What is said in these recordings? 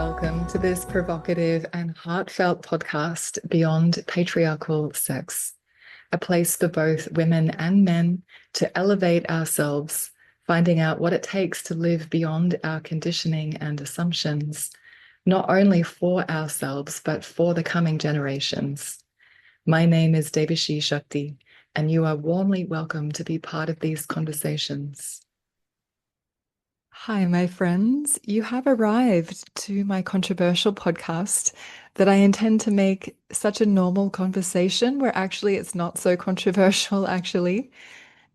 welcome to this provocative and heartfelt podcast, Beyond Patriarchal Sex, a place for both women and men to elevate ourselves, finding out what it takes to live beyond our conditioning and assumptions, not only for ourselves, but for the coming generations. My name is Devashi Shakti, and you are warmly welcome to be part of these conversations. Hi, my friends. You have arrived to my controversial podcast that I intend to make such a normal conversation where actually it's not so controversial, actually.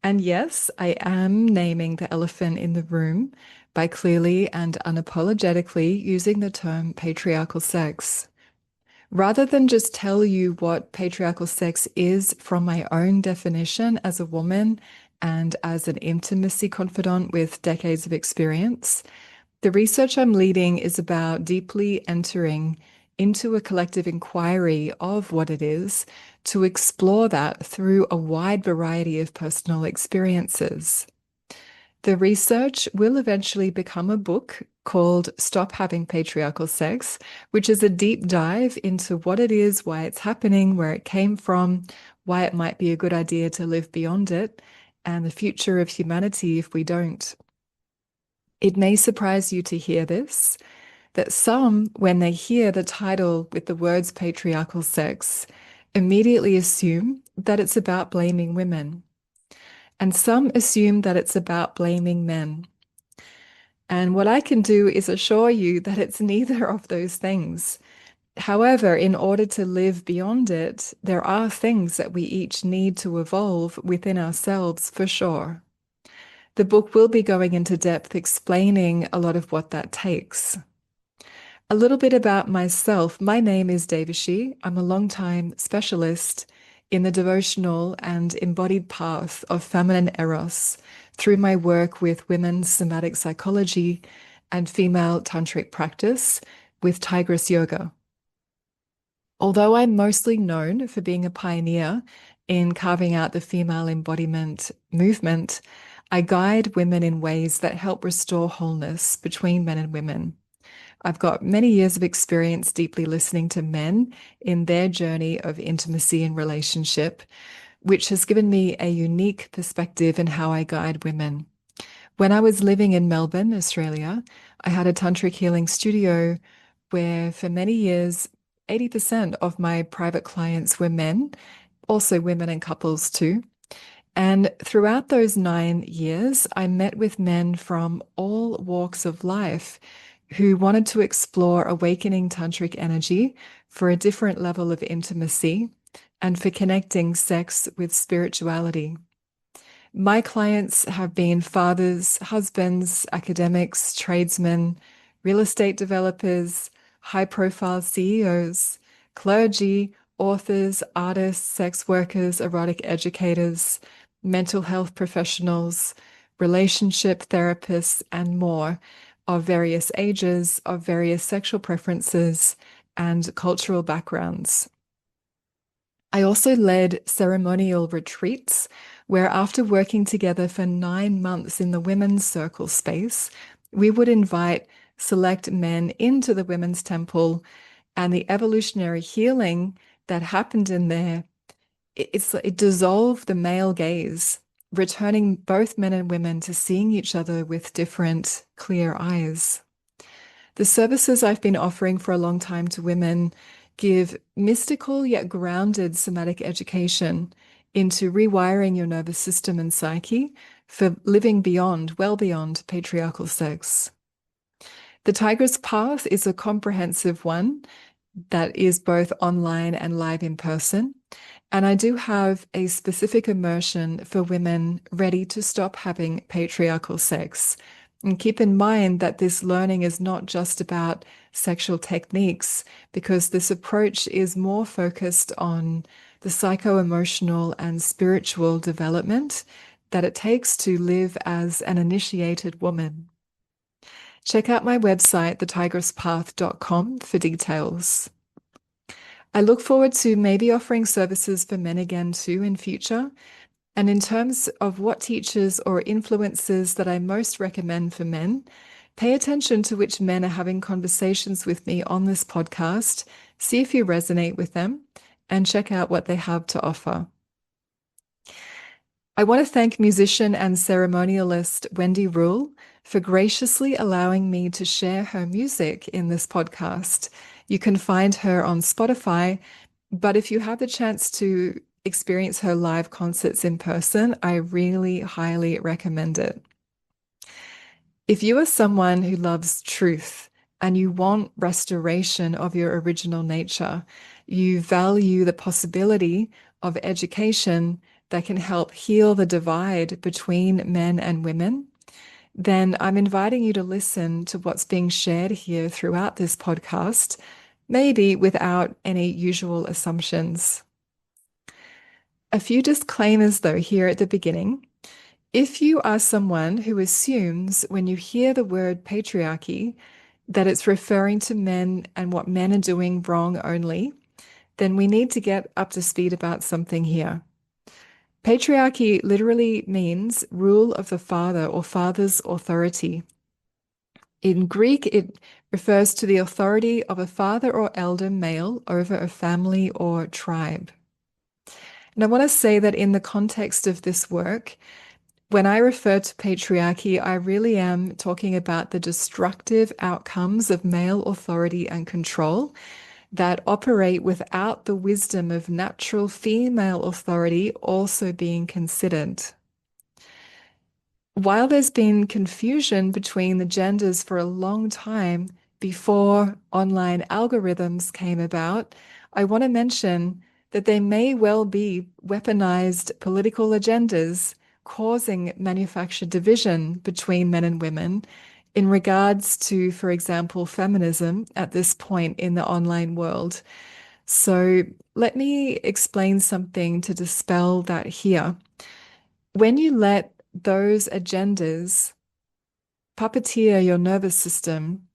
And yes, I am naming the elephant in the room by clearly and unapologetically using the term patriarchal sex. Rather than just tell you what patriarchal sex is from my own definition as a woman and as an intimacy confidant with decades of experience, the research I'm leading is about deeply entering into a collective inquiry of what it is to explore that through a wide variety of personal experiences. The research will eventually become a book called Stop Having Patriarchal Sex, which is a deep dive into what it is, why it's happening, where it came from, why it might be a good idea to live beyond it, and the future of humanity if we don't. It may surprise you to hear this, that some, when they hear the title with the words patriarchal sex, immediately assume that it's about blaming women. And some assume that it's about blaming men. And what I can do is assure you that it's neither of those things. However, in order to live beyond it, there are things that we each need to evolve within ourselves for sure. The book will be going into depth explaining a lot of what that takes. A little bit about myself. My name is Devashi. I'm a longtime specialist in the devotional and embodied path of feminine eros through my work with women's somatic psychology and female tantric practice with Tigress Yoga. Although I'm mostly known for being a pioneer in carving out the female embodiment movement, I guide women in ways that help restore wholeness between men and women. I've got many years of experience deeply listening to men in their journey of intimacy and relationship, which has given me a unique perspective in how I guide women. When I was living in Melbourne, Australia, I had a tantric healing studio where for many years, 80% of my private clients were men, also women and couples too. And throughout those 9 years, I met with men from all walks of life who wanted to explore awakening tantric energy for a different level of intimacy and for connecting sex with spirituality. My clients have been fathers, husbands, academics, tradesmen, real estate developers, high-profile CEOs, clergy, authors, artists, sex workers, erotic educators, mental health professionals, relationship therapists, and more, of various ages, of various sexual preferences, and cultural backgrounds. I also led ceremonial retreats where, after working together for 9 months in the women's circle space, we would invite select men into the women's temple, and the evolutionary healing that happened in there, it dissolved the male gaze, returning both men and women to seeing each other with different, clear eyes. The services I've been offering for a long time to women give mystical yet grounded somatic education into rewiring your nervous system and psyche for living beyond, well beyond patriarchal sex. The Tigress Path is a comprehensive one that is both online and live in person. And I do have a specific immersion for women ready to stop having patriarchal sex. And keep in mind that this learning is not just about sexual techniques, because this approach is more focused on the psycho-emotional and spiritual development that it takes to live as an initiated woman. Check out my website, thetigresspath.com, for details. I look forward to maybe offering services for men again too in future. And in terms of what teachers or influencers that I most recommend for men, Pay attention to which men are having conversations with me on this podcast. See if you resonate with them and check out what they have to offer. I want to thank musician and ceremonialist Wendy Rule for graciously allowing me to share her music in this podcast. You can find her on Spotify, but if you have the chance to experience her live concerts in person, I really highly recommend it. If you are someone who loves truth and you want restoration of your original nature, you value the possibility of education that can help heal the divide between men and women, then I'm inviting you to listen to what's being shared here throughout this podcast, maybe without any usual assumptions. A few disclaimers, though, here at the beginning. If you are someone who assumes when you hear the word patriarchy that it's referring to men and what men are doing wrong only, then we need to get up to speed about something here. Patriarchy literally means rule of the father or father's authority. In Greek, it refers to the authority of a father or elder male over a family or tribe. And I want to say that in the context of this work, when I refer to patriarchy, I really am talking about the destructive outcomes of male authority and control that operate without the wisdom of natural female authority also being considered. While there's been confusion between the genders for a long time before online algorithms came about, I want to mention that there may well be weaponized political agendas causing manufactured division between men and women in regards to, for example, feminism at this point in the online world. So let me explain something to dispel that here. When you let those agendas puppeteer your nervous system,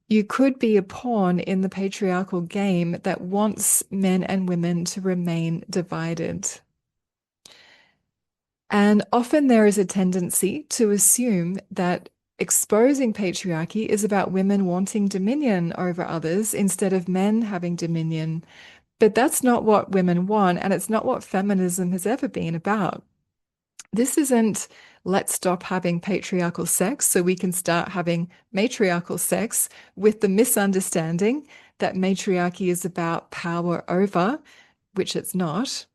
you could be a pawn in the patriarchal game that wants men and women to remain divided. And often there is a tendency to assume that exposing patriarchy is about women wanting dominion over others instead of men having dominion. But that's not what women want, and it's not what feminism has ever been about. This isn't let's stop having patriarchal sex so we can start having matriarchal sex with the misunderstanding that matriarchy is about power over, which it's not.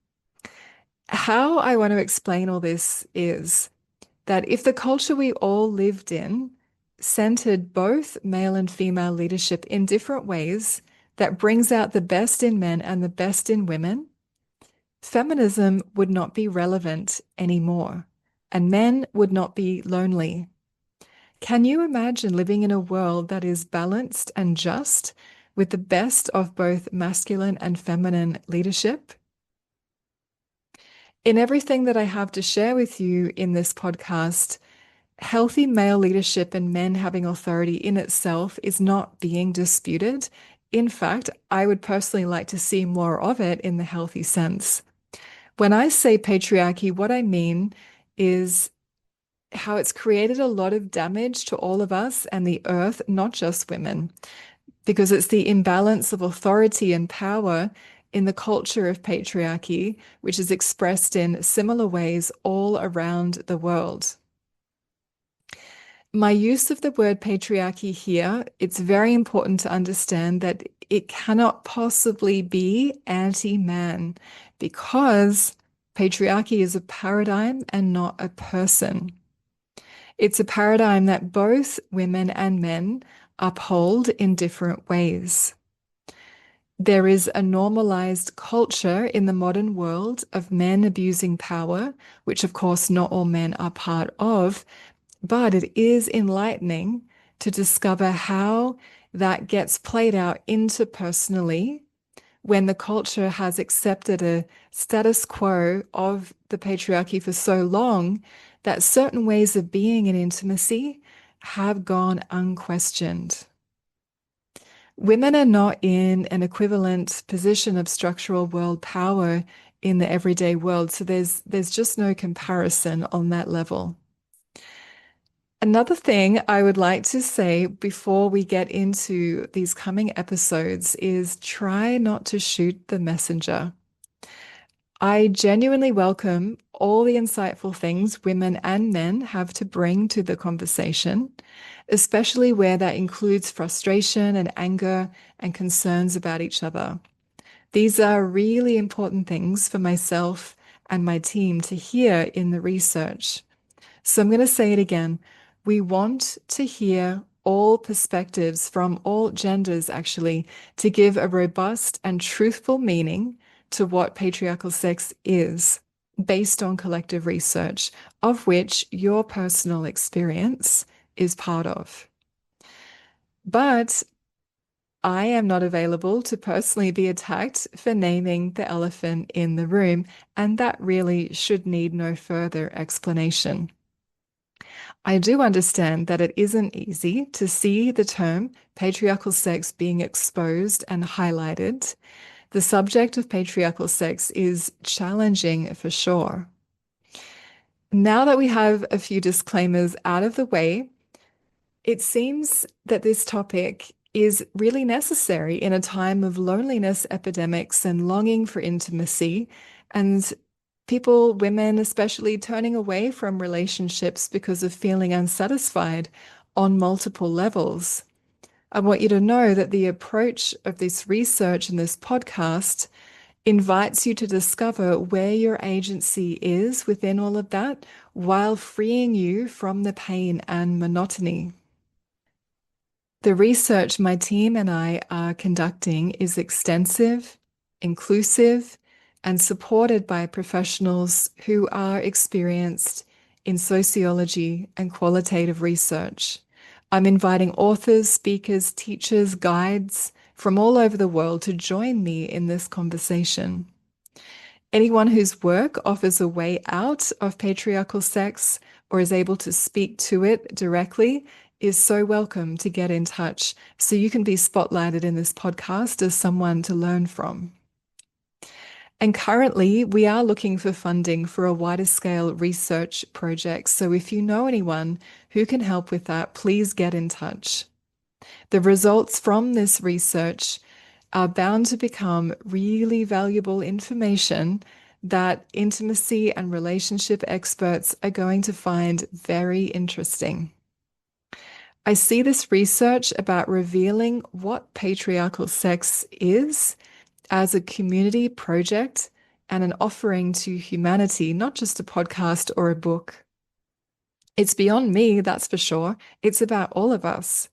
How I want to explain all this is that if the culture we all lived in centered both male and female leadership in different ways that brings out the best in men and the best in women, feminism would not be relevant anymore, and men would not be lonely. Can you imagine living in a world that is balanced and just with the best of both masculine and feminine leadership? In everything that I have to share with you in this podcast, healthy male leadership and men having authority in itself is not being disputed. In fact, I would personally like to see more of it in the healthy sense. When I say patriarchy, what I mean is how it's created a lot of damage to all of us and the earth, not just women, because it's the imbalance of authority and power in the culture of patriarchy, which is expressed in similar ways all around the world. My use of the word patriarchy here, it's very important to understand that it cannot possibly be anti-man because patriarchy is a paradigm and not a person. It's a paradigm that both women and men uphold in different ways. There is a normalized culture in the modern world of men abusing power, which of course not all men are part of, but it is enlightening to discover how that gets played out interpersonally when the culture has accepted a status quo of the patriarchy for so long that certain ways of being in intimacy have gone unquestioned. Women are not in an equivalent position of structural world power in the everyday world, so there's just no comparison on that level. Another thing I would like to say before we get into these coming episodes is try not to shoot the messenger. I genuinely welcome all the insightful things women and men have to bring to the conversation, especially where that includes frustration and anger and concerns about each other. These are really important things for myself and my team to hear in the research. So I'm going to say it again. We want to hear all perspectives from all genders, actually, to give a robust and truthful meaning to what patriarchal sex is, based on collective research, of which your personal experience is part of. But I am not available to personally be attacked for naming the elephant in the room, and that really should need no further explanation. I do understand that it isn't easy to see the term patriarchal sex being exposed and highlighted. The subject of patriarchal sex is challenging for sure. Now that we have a few disclaimers out of the way, it seems that this topic is really necessary in a time of loneliness epidemics and longing for intimacy, and people, women especially, turning away from relationships because of feeling unsatisfied on multiple levels. I want you to know that the approach of this research and this podcast invites you to discover where your agency is within all of that while freeing you from the pain and monotony. The research my team and I are conducting is extensive, inclusive, and supported by professionals who are experienced in sociology and qualitative research. I'm inviting authors, speakers, teachers, guides from all over the world to join me in this conversation. Anyone whose work offers a way out of patriarchal sex or is able to speak to it directly is so welcome to get in touch so you can be spotlighted in this podcast as someone to learn from. And currently, we are looking for funding for a wider scale research project. So if you know anyone who can help with that, please get in touch. The results from this research are bound to become really valuable information that intimacy and relationship experts are going to find very interesting. I see this research about revealing what patriarchal sex is as a community project and an offering to humanity, not just a podcast or a book. It's beyond me, that's for sure. It's about all of us.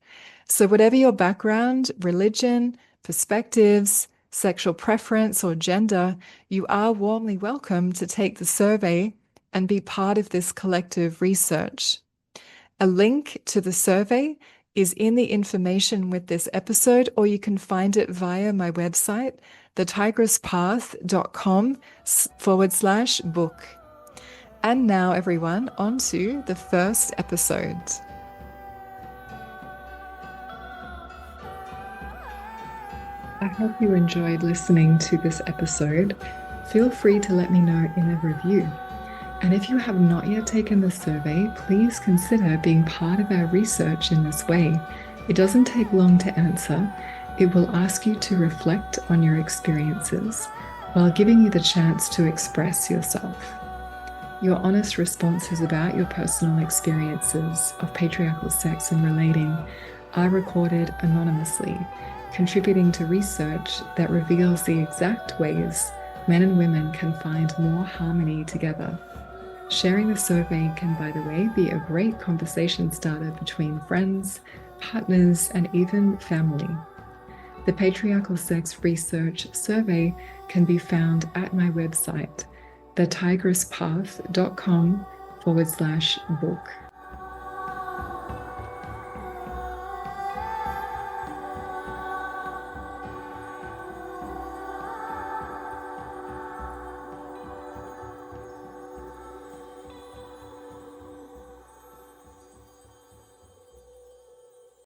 So whatever your background, religion, perspectives, sexual preference, or gender, you are warmly welcome to take the survey and be part of this collective research. A link to the survey is in the information with this episode, or you can find it via my website, thetigresspath.com/book. And now, everyone, on to the first episode. I hope you enjoyed listening to this episode. Feel free to let me know in a review. And if you have not yet taken the survey, please consider being part of our research in this way. It doesn't take long to answer. It will ask you to reflect on your experiences while giving you the chance to express yourself. Your honest responses about your personal experiences of patriarchal sex and relating are recorded anonymously, contributing to research that reveals the exact ways men and women can find more harmony together. Sharing the survey can, by the way, be a great conversation starter between friends, partners, and even family. The Patriarchal Sex Research Survey can be found at my website, thetigresspath.com/book.